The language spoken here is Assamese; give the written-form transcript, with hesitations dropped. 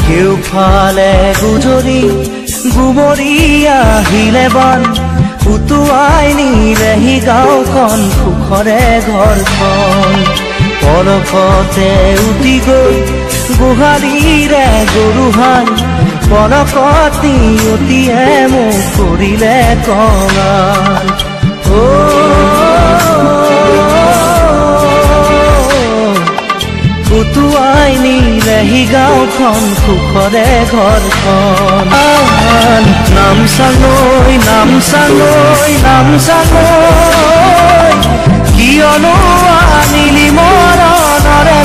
কেউফালে গুজৰি গুমৰি আহিলে বান উটুৱাই নিলেহি গাঁওখন সুখৰে ঘৰখন পলকতে উটি গৈ গোহালিৰে গৰুহাল পলকতি উটিয়ে মোক কৰিলে কঙাল উটুৱাই নিলেহি গাঁওখন সুখৰে ঘৰখন নাম চাঙৈ নাম চাঙৈ নাম চাঙৈ কিয়নো আনিলি মৰণৰে